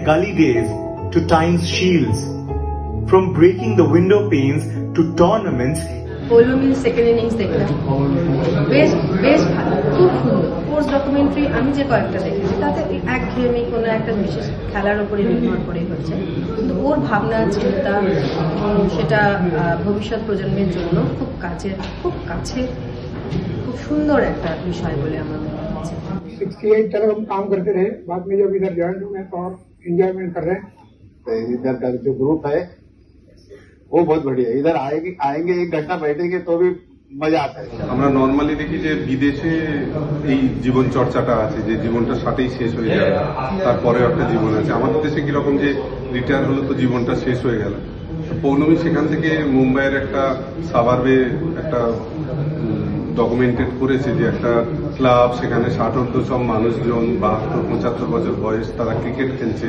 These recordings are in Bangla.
their gully days to time's shields. From breaking the window panes to tournaments, পৌলমীর সেকেন্ড ইনিংস দেখলাম, বেশ বেশ ভালো, খুব সুন্দর। স্পোর্টস ডকুমেন্টারি আমি যে কয়েকটা দেখেছি তাতে একঘেয়েমি কোনো একটা বিশেষ খেলার উপরে নির্ভর করে হচ্ছে, কিন্তু ওর ভাবনা চিন্তা সেটা ভবিষ্যৎ প্রজন্মের জন্য খুব কাছে খুব সুন্দর একটা বিষয় বলে আমার মনে হচ্ছে। 68 तक हम काम करते रहे, बाद में जब इधर ज्वाइन हुए तो और एंजॉयमेंट कर रहे हैं। इधर का जो ग्रुप है वो बहुत बढ़िया है। इधर आएंगे 1 घंटा बैठेंगे तो भी মজা আছে। আমরা নর্মালি দেখি যে বিদেশে এই জীবন চর্চাটা আছে যে জীবনটা সাথেই শেষ হয়ে যায়, তারপরে একটা জীবন আছে। আমাদের দেশে কিরকম যে রিটায়ার হলো তো জীবনটা শেষ হয়ে গেল। পৌলমী সেখান থেকে মুম্বাইয়ের একটা সাবার্বে একটা ডকুমেন্টেড করেছে যে একটা ক্লাব, সেখানে 60 সব মানুষজন 72-75 বছর বয়স, তারা ক্রিকেট খেলছে,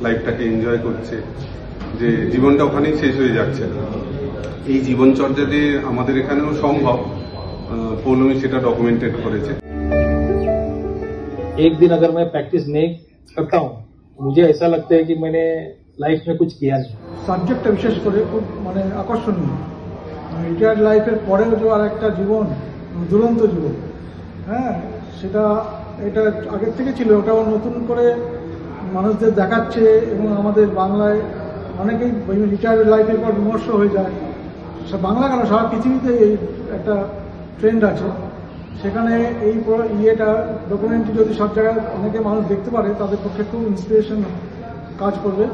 লাইফটাকে এনজয় করছে, যে জীবনটা ওখানেই শেষ হয়ে যাচ্ছে। এই জীবনচর্যা যে আমাদের এখানেও সম্ভব, পৌলমী সেটা ডকুমেন্টেড করেছে। एक दिन अगर मैं प्रैक्टिस नहीं करता हूँ मुझे ऐसा लगता है कि मैंने लाइफ में कुछ किया नहीं। সাবজেক্টটা বিশেষ করে খুব আকর্ষণীয়। রিটায়ার্ড লাইফের পরেও যে আর একটা জীবন, দুরন্ত জীবন, হ্যাঁ, এটা আগের থেকে ছিল, ওটাও নতুন করে মানুষদের দেখাচ্ছে। এবং আমাদের বাংলায় অনেকেই রিটায়ার্ড লাইফের পর বিমর্ষ হয়ে যায়। বাংলা কেন, সারা পৃথিবীতে এই একটা ট্রেন্ড আছে। সেখানে এই ডকুমেন্টারি যদি সব জায়গায় অনেকে মানুষ দেখতে পারে, তাদের পক্ষে খুব ইন্সপিরেশন কাজ করবে।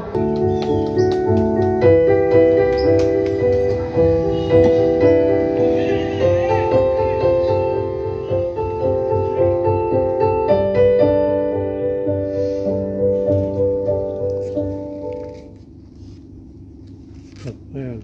Yeah.